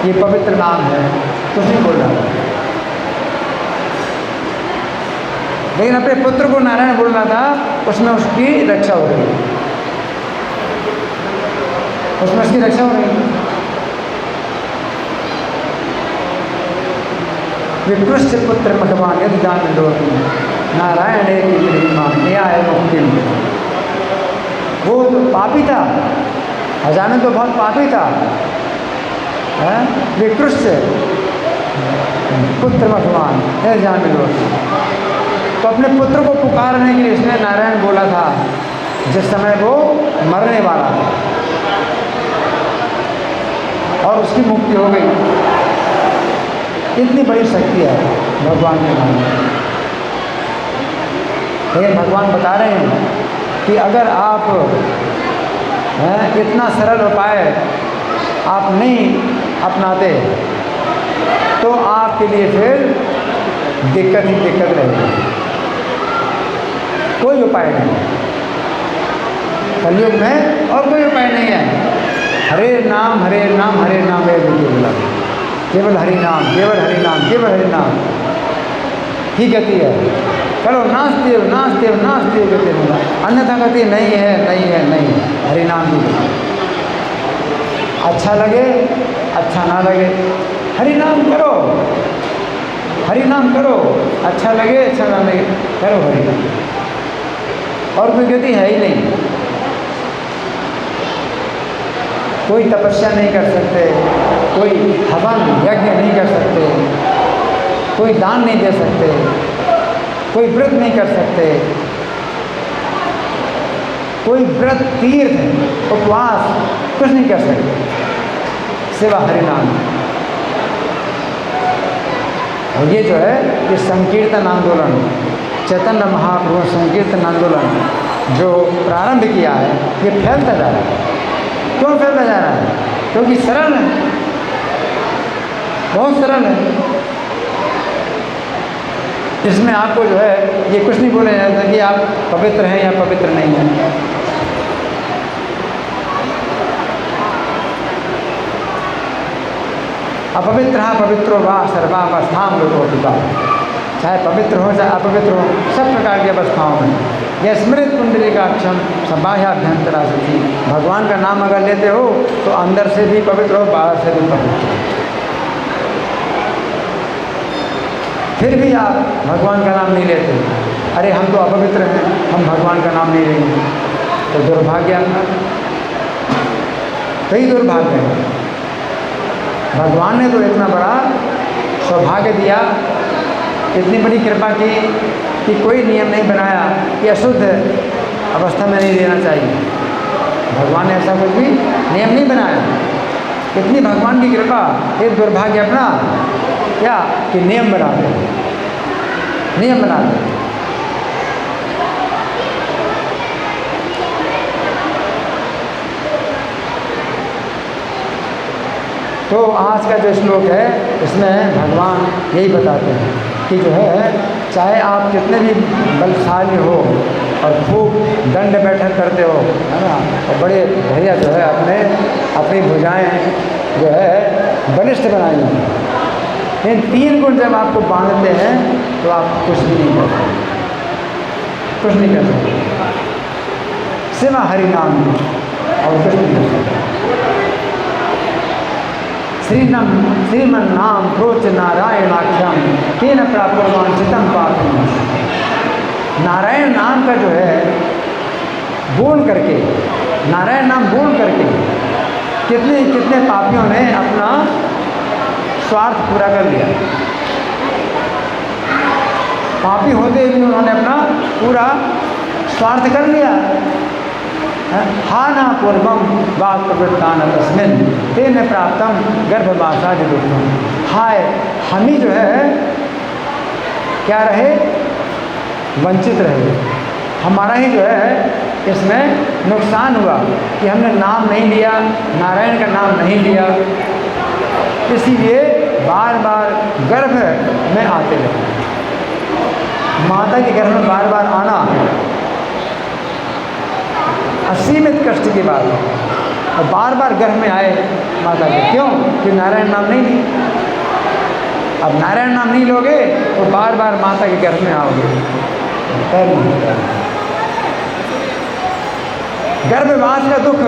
ये पवित्र नाम है, कुछ नहीं बोल रहा था। लेकिन अपने पुत्र को नारायण बोल रहा था, उसमें उसकी रक्षा हो रही, उसमें उसकी रक्षा हो रही। विकृष्ट पुत्र भगवान यदि जान लो नारायण न्याय मुक्ति। वो तो पापी था, अजामिल तो बहुत पापी था, विकृष्ट पुत्र भगवान यदि जान लो। तो अपने पुत्र को पुकारने के लिए इसने नारायण बोला था जिस समय वो मरने वाला था, और उसकी मुक्ति हो गई। इतनी बड़ी शक्ति है भगवान के नाम में। लेकिन भगवान बता रहे हैं कि अगर आप इतना सरल उपाय आप नहीं अपनाते तो आपके लिए फिर दिक्कत ही दिक्कत रहेगी, कोई उपाय नहीं। कलयुग में और कोई उपाय नहीं है। हरे नाम हरे नाम हरे नाम है बोला, केवल हरि नाम, केवल हरि नाम, केवल हरि नाम ही गति है। चलो नास्तेव नास्तेव नास्तेव गति बोला, अन्यथा गति नहीं है, नहीं है, नहीं है, हरि नाम ही। अच्छा लगे अच्छा ना लगे, हरि नाम करो, हरि नाम करो, अच्छा लगे अच्छा ना लगे, करो हरि नाम। और कोई गति है ही नहीं। कोई तपस्या नहीं कर सकते, कोई हवन यज्ञ नहीं कर सकते, कोई दान नहीं दे सकते, कोई व्रत नहीं कर सकते, कोई व्रत तीर्थ उपवास कुछ नहीं कर सकते, सिवा हरिनाम। और ये जो है ये संकीर्तन आंदोलन, चैतन्य महाप्रभु संकीर्तन आंदोलन जो प्रारंभ किया है, ये फैलता जा रहा है। क्यों फैलता जा रहा है? क्योंकि सरल है, बहुत सरल है। इसमें आपको जो है ये कुछ नहीं बोला जाता कि आप पवित्र हैं या पवित्र नहीं हैं। अपवित्र पवित्रो वा सर्वावस्थाम लोगों पिता, चाहे पवित्र हो चाहे अपवित्र हो, सब प्रकार की अवस्थाओं में यह स्मृत कुंडलिकाक्षम संबाह्याभ्यंतरा शुचि। भगवान का नाम अगर लेते हो तो अंदर से भी पवित्र हो, बाहर से भी पवित्र हो। फिर भी आप भगवान का नाम नहीं लेते, अरे हम तो अपवित्र हैं, हम भगवान का नाम नहीं लेंगे, तो दुर्भाग्य आपका, कई दुर्भाग्य है। भगवान ने तो इतना बड़ा सौभाग्य दिया, इतनी बड़ी कृपा की कि कोई नियम नहीं बनाया कि अशुद्ध अवस्था में नहीं लेना चाहिए। भगवान ने ऐसा कुछ भी नियम नहीं बनाया। इतनी भगवान की कृपा, एक दुर्भाग्य अपना क्या कि नियम बना दे, नियम बना दे। तो आज का जो श्लोक है इसमें भगवान यही बताते हैं कि जो है चाहे आप कितने भी बलशाली हो और खूब दंड बैठक करते हो, है ना, और बड़े भैया जो है अपनी भुजाएं जो है बलिष्ठ बनाई हैं, इन तीन गुण जब आपको बांधते हैं तो आप कुछ भी नहीं कर सकते, कुछ नहीं कर सकते सिवा हरि नाम और कुछ नहीं कर सकते। श्रीमन नाम प्रोच नारायणाख्यम तेन प्राप्तवांछितम पापम। नारायण नाम का जो है बोल करके, नारायण नाम बोल करके कितने कितने पापियों ने अपना स्वार्थ पूरा कर लिया। पापी होते भी उन्होंने अपना पूरा स्वार्थ कर लिया। हाना पूर्वम वाक प्रवृत्तान तस्मिन तेन प्राप्तम गर्भवासा दुर्गम। हाय हम ही जो है क्या रहे, वंचित रहे, हमारा ही जो है इसमें नुकसान हुआ कि हमने नाम नहीं लिया, नारायण का नाम नहीं लिया, इसीलिए बार बार गर्भ में आते रहे। माता के गर्भ में बार बार आना असीमित कष्ट की बात है, और बार बार गर्भ में आए माता के, क्यों कि नारायण नाम नहीं ली। अब नारायण नाम नहीं लोगे तो बार बार माता के गर्भ में आओगे। गर्भवास का दुख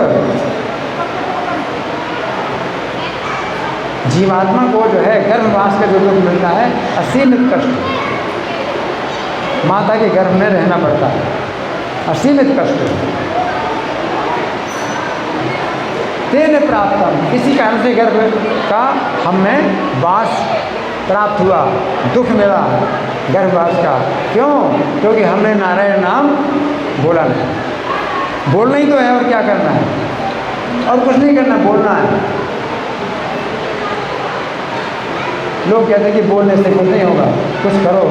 जीवात्मा को जो है, गर्भवास का जो दुख मिलता है असीमित कष्ट, माता के गर्भ में रहना पड़ता है, असीमित कष्ट। तेन प्राप्तम, इसी कारण से गर्भ का हमें वास प्राप्त हुआ, दुख मिला गर्भवास का। क्यों? क्योंकि हमने नारायण नाम बोला नहीं। बोलना ही तो है, और क्या करना है, और कुछ नहीं करना, बोलना है। लोग कहते हैं कि बोलने से कुछ नहीं होगा, कुछ करो,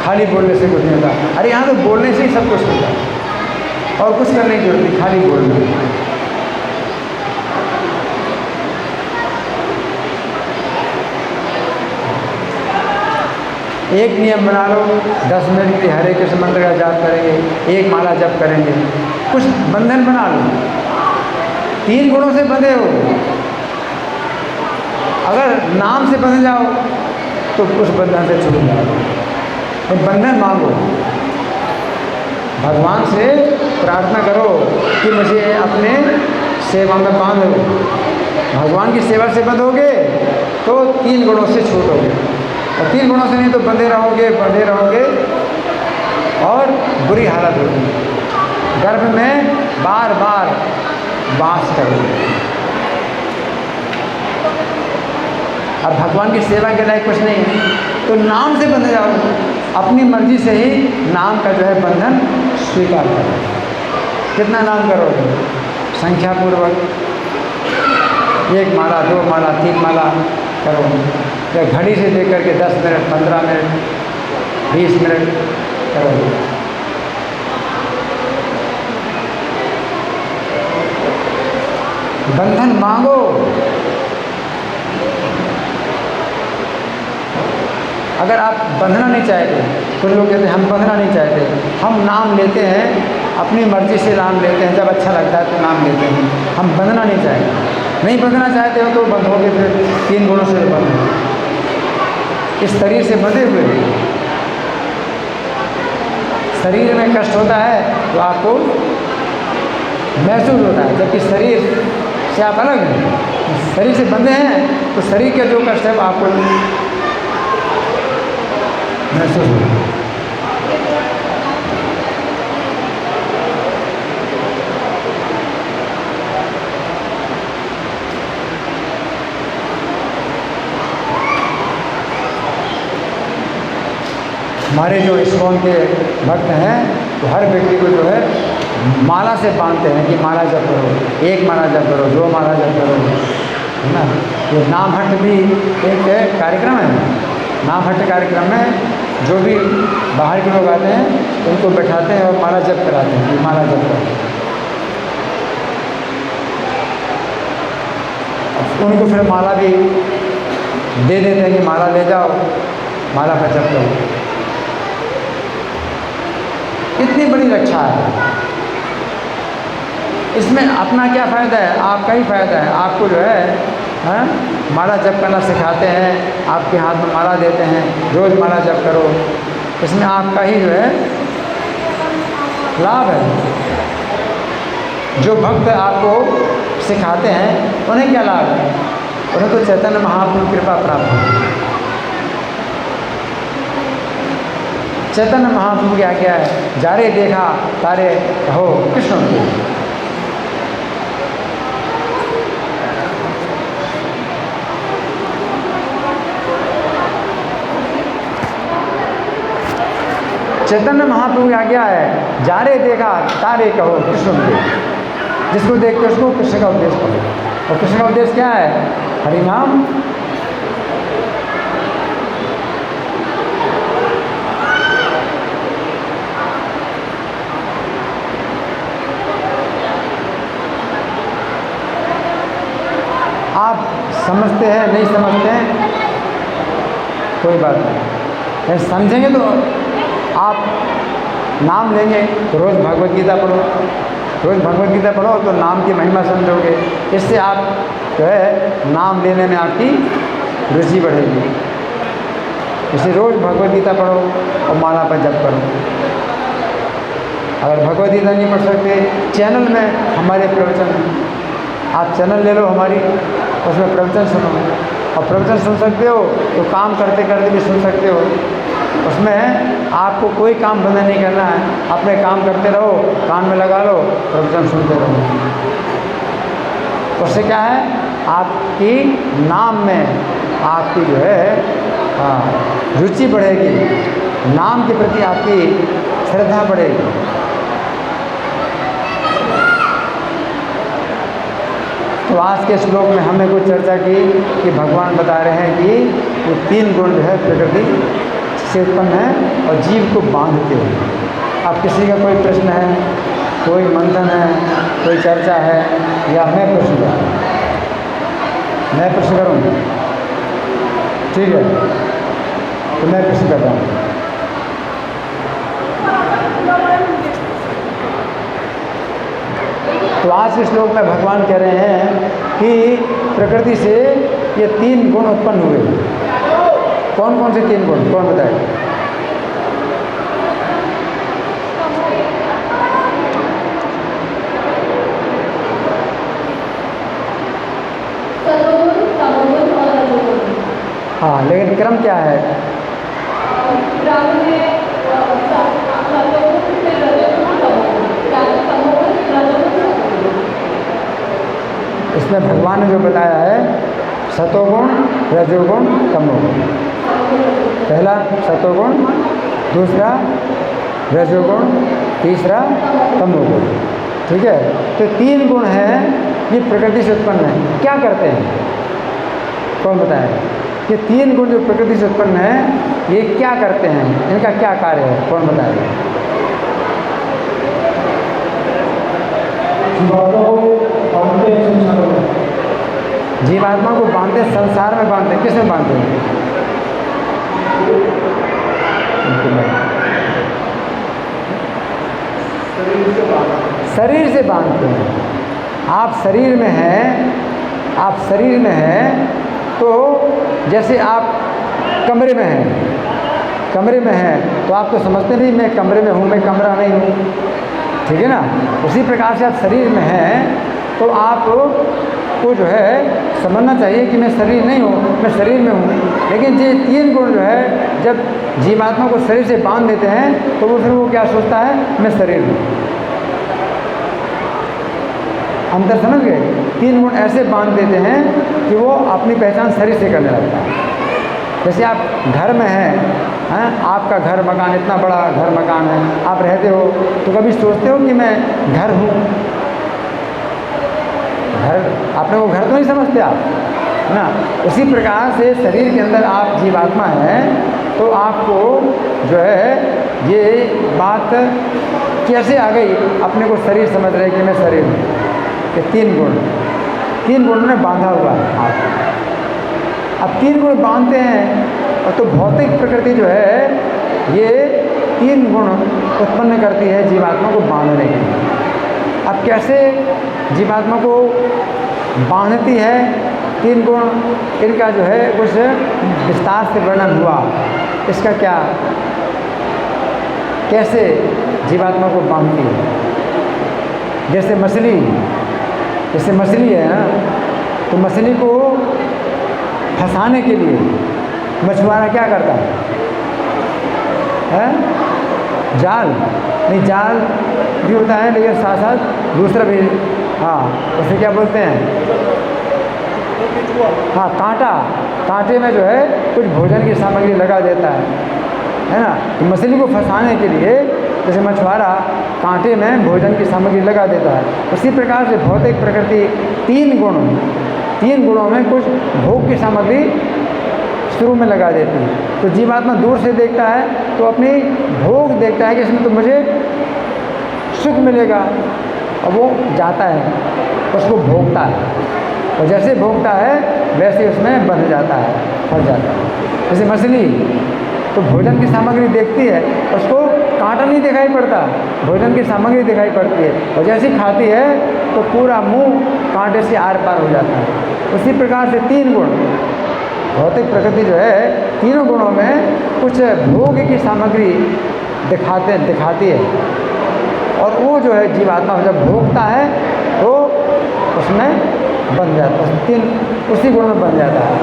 खाली बोलने से कुछ नहीं होगा। अरे यहाँ तो बोलने से ही सब कुछ होगा, और कुछ करने की जरूरत नहीं, खाली बोलना। एक नियम बना लो, 10 मिनट के लिए हरे कृष्ण मंत्र का जाप करेंगे, एक माला जप करेंगे, कुछ बंधन बना लो। 3 गुणों से बंधे हो, अगर नाम से बंध जाओ तो उस बंधन से छूट जाओ। तो बंधन मांगो, भगवान से प्रार्थना करो कि मुझे अपने सेवा में बांधो, भगवान की सेवा से बंधोगे तो 3 गुणों से छूटोगे, और 3 गुणों से नहीं तो बंधे रहोगे और बुरी हालत होगी। गर्भ में बार बार वास करोगे। अब भगवान की सेवा के लायक कुछ नहीं है तो नाम से बंधे जाओगे। अपनी मर्जी से ही नाम का जो है बंधन स्वीकार करो। कितना नाम करोगे? संख्या पूर्वक 1 माला, 2 माला, 3 माला करो, या घड़ी से देख करके 10 मिनट, 15 मिनट, 20 मिनट करोगे। बंधन मांगो। अगर आप बंधना नहीं चाहते, कुछ लोग कहते हैं हम बंधना नहीं चाहते, हम नाम लेते हैं, अपनी मर्जी से नाम लेते हैं, जब अच्छा लगता है तो नाम लेते हैं, हम बंधना नहीं चाहते। नहीं बंधना चाहते हो तो बंधोगे फिर 3 गुणों से बंधो। इस शरीर से बंधे हुए शरीर में कष्ट होता है तो आपको महसूस होता है, जबकि शरीर से आप अलग हैं। शरीर से बंधे हैं तो शरीर का जो कष्ट है वो आपको महसूस होता है। हमारे जो इस्कॉन के भक्त हैं तो हर व्यक्ति को जो है माला से बांधते हैं कि माला जप करो, 1 माला जप करो, 2 माला जप करो, है ना। ये नाम हट भी एक कार्यक्रम है। नाम हट कार्यक्रम में जो भी बाहर के लोग आते हैं उनको बैठाते हैं और माला जप कराते हैं कि माला जप करो। उनको फिर माला भी दे देते हैं कि माला ले जाओ, माला का जप करो। कितनी बड़ी रक्षा है। इसमें अपना क्या फ़ायदा है? आपका ही फ़ायदा है। आपको जो है माला जप करना सिखाते हैं, आपके हाथ में माला देते हैं, रोज़ माला जप करो। इसमें आपका ही जो है लाभ है। जो भक्त आपको सिखाते हैं उन्हें क्या लाभ है? उन्हें तो चैतन्य महाप्रभु कृपा प्राप्त है। चैतन्य महाप्रभु की आज्ञा है, जारे देखा तारे कहो कृष्ण की। चैतन्य महाप्रभु की आज्ञा है, जारे देखा तारे कहो कृष्ण के। जिसको देखते उसको कृष्ण का उपदेश करो। और कृष्ण का उपदेश क्या है? हरि नाम। आप समझते हैं नहीं समझते हैं कोई बात नहीं, समझेंगे तो आप नाम लेंगे तो रोज़ भगवत गीता पढ़ो, रोज़ भगवत गीता पढ़ो तो नाम की महिमा समझोगे। इससे आप जो है नाम लेने में आपकी रुचि बढ़ेगी। इसलिए रोज़ भगवत गीता पढ़ो और माला पर जप करो। अगर भगवत गीता नहीं पढ़ सकते, चैनल में हमारे प्रवचन, आप चैनल ले लो हमारी, उसमें प्रवचन सुनो। और प्रवचन सुन सकते हो तो काम करते करते भी सुन सकते हो। उसमें आपको कोई काम बंद नहीं करना है, अपने काम करते रहो, कान में लगा लो, प्रवचन सुनते रहो। उससे क्या है? आपकी नाम में आपकी जो है रुचि बढ़ेगी, नाम के प्रति आपकी श्रद्धा बढ़ेगी। तो आज के श्लोक में हमने कुछ चर्चा की कि भगवान बता रहे हैं कि वो 3 गुण जो है प्रकृति से उत्पन्न है और जीव को बांधते हैं। अब किसी का कोई प्रश्न है, कोई मंथन है, कोई चर्चा है, या मैं प्रश्न करूँ? मैं प्रश्न करूँ? ठीक है, तो मैं प्रश्न करता हूँ। तो आज के श्लोक में भगवान कह रहे हैं कि प्रकृति से ये 3 गुण उत्पन्न हुए। कौन कौन से 3 गुण? कौन बताए? हाँ, लेकिन क्रम क्या है? इसमें भगवान ने जो बताया है सतोगुण, रजोगुण, तमोगुण। पहला सतोगुण, दूसरा रजोगुण, तीसरा तमोगुण। ठीक है, तो 3 गुण हैं, ये प्रकृति से उत्पन्न है। क्या करते हैं? कौन बताएगा? ये 3 गुण जो प्रकृति से उत्पन्न है, ये क्या करते हैं? इनका क्या कार्य है? कौन बताएगा? जीवात्मा को बांधते, संसार में बांधते, किस में बांधते हैं? शरीर से बांधते हैं। आप शरीर में हैं, आप शरीर में हैं, तो जैसे आप कमरे में हैं, कमरे में हैं तो आप तो समझते नहीं मैं कमरे में हूँ, मैं कमरा नहीं हूँ। ठीक है ना? उसी प्रकार से आप शरीर में हैं तो आपको जो है समझना चाहिए कि मैं शरीर नहीं हूँ, मैं शरीर में हूँ। लेकिन ये 3 गुण जो है जब जीवात्मा को शरीर से बांध देते हैं तो वो फिर वो क्या सोचता है? मैं शरीर हूँ। अंतर समझ गए? 3 गुण ऐसे बांध देते हैं कि वो अपनी पहचान शरीर से करने लगता है। जैसे आप घर में हैं, आपका घर मकान इतना बड़ा घर मकान है, आप रहते हो तो कभी सोचते हो कि मैं घर हूँ? घर, अपने को घर तो नहीं समझते आप, है ना? उसी प्रकार से शरीर के अंदर आप जीवात्मा हैं तो आपको जो है ये बात कैसे आ गई? अपने को शरीर समझ रहे कि मैं शरीर हूँ। ये 3 गुण में बांधा हुआ है आप। अब 3 गुण बांधते हैं और तो भौतिक प्रकृति जो है ये 3 गुण उत्पन्न करती है जीवात्मा को बांधने के लिए। अब कैसे जीवात्मा को बांधती है 3 गुण, इनका जो है कुछ विस्तार से वर्णन हुआ। इसका क्या, कैसे जीवात्मा को बांधती है? जैसे मछली है ना, तो मछली को फंसाने के लिए मछुआरा क्या करता है? जाल, नहीं जाल भी होता है लेकिन साथ साथ दूसरा भी, हाँ उसे क्या बोलते हैं? हाँ, कांटे में जो है कुछ भोजन की सामग्री लगा देता है ना? तो मछली को फंसाने के लिए जैसे मछुआरा कांटे में भोजन की सामग्री लगा देता है, उसी प्रकार से भौतिक प्रकृति 3 गुणों में कुछ भोग की सामग्री शुरू में लगा देती है। तो जीवात्मा दूर से देखता है तो अपनी भोग देखता है कि इसमें तो मुझे सुख मिलेगा, और वो जाता है उसको भोगता है, और जैसे भोगता है वैसे उसमें बंध जाता है, फंस जाता है। जैसे मछली तो भोजन की सामग्री देखती है, उसको कांटा नहीं दिखाई पड़ता, भोजन की सामग्री दिखाई पड़ती है, और जैसे खाती है तो पूरा मुंह कांटे से आर पार हो जाता है। उसी प्रकार से 3 गुण, भौतिक प्रकृति जो है 3 गुणों में कुछ भोग की सामग्री दिखाती है, और वो जो है जीवात्मा जब भोगता है तो उसमें बन जाता है, उसी गुण में बन जाता है।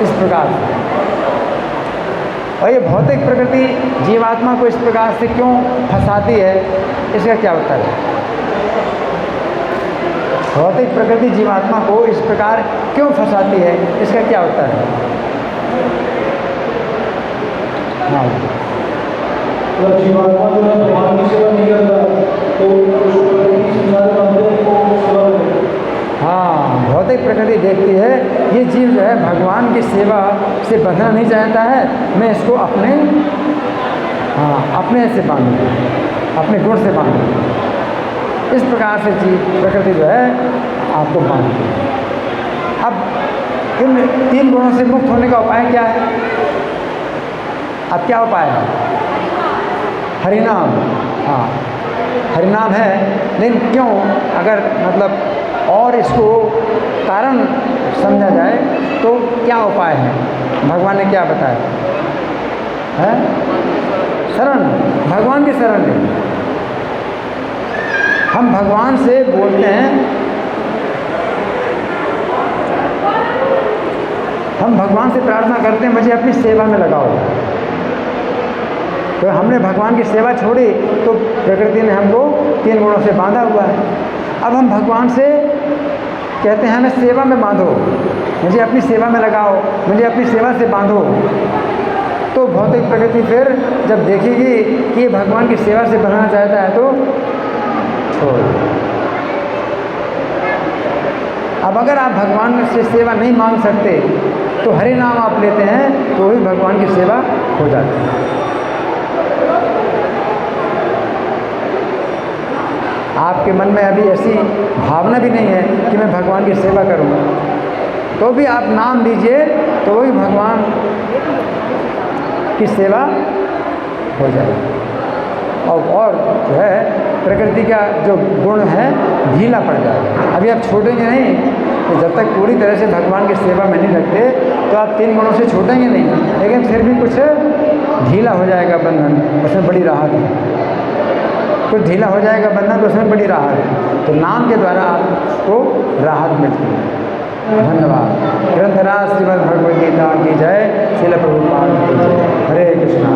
इस प्रकार से, और ये भौतिक प्रकृति जीवात्मा को इस प्रकार से क्यों फंसाती है? इसका क्या उत्तर है? भौतिक प्रकृति जीवात्मा को इस प्रकार क्यों फंसाती है? इसका क्या उत्तर है? हाँ, तो जीवात्मा जो है भगवान की सेवा नहीं करता तो हाँ, भौतिक प्रकृति देखती है ये जीव जो है भगवान की सेवा से बंधना नहीं चाहता है, मैं इसको अपने से बांधूँ, अपने गुण से बांधूँ। इस प्रकार से जीव प्रकृति जो है आपको बांधती है। अब इन 3 गुणों से मुक्त होने का उपाय क्या है? अब क्या उपाय है? हरिनाम। हाँ, हरिनाम है, लेकिन क्यों? अगर मतलब और इसको कारण समझा जाए तो क्या उपाय है? भगवान ने क्या बताया है? शरण, भगवान की शरण लें। हम भगवान से बोलते हैं, हम भगवान से प्रार्थना करते हैं मुझे अपनी सेवा में लगाओ। तो हमने भगवान की सेवा छोड़ी तो प्रकृति ने हमको 3 गुणों से बांधा हुआ है। अब हम भगवान से कहते हैं हमें सेवा में बांधो, मुझे अपनी सेवा में लगाओ, मुझे अपनी सेवा से बांधो। तो भौतिक प्रकृति फिर जब देखेगी कि ये भगवान की सेवा से बनाना चाहता है तो छोड़। अब अगर आप भगवान से सेवा नहीं मांग सकते तो हरि नाम आप लेते हैं तो भी भगवान की सेवा हो जाती है। आपके मन में अभी ऐसी भावना भी नहीं है कि मैं भगवान की सेवा करूं, तो भी आप नाम लीजिए तो वही भगवान की सेवा हो जाएगी। और जो है प्रकृति का जो गुण है ढीला पड़ जाएगा। अभी आप छोड़ेंगे नहीं, तो जब तक पूरी तरह से भगवान की सेवा में नहीं रखते तो आप 3 गुणों से छूटेंगे नहीं, लेकिन फिर भी कुछ ढीला हो जाएगा बंधन, उसमें बड़ी राहत है। कुछ ढीला हो जाएगा बंधन तो उसमें बड़ी राहत है। तो नाम के द्वारा आपको राहत मिलती है। धन्यवाद। ग्रंथराज श्रीमद् भगवद गीता की जय। श्रील प्रभुपाद की जय। हरे कृष्णा।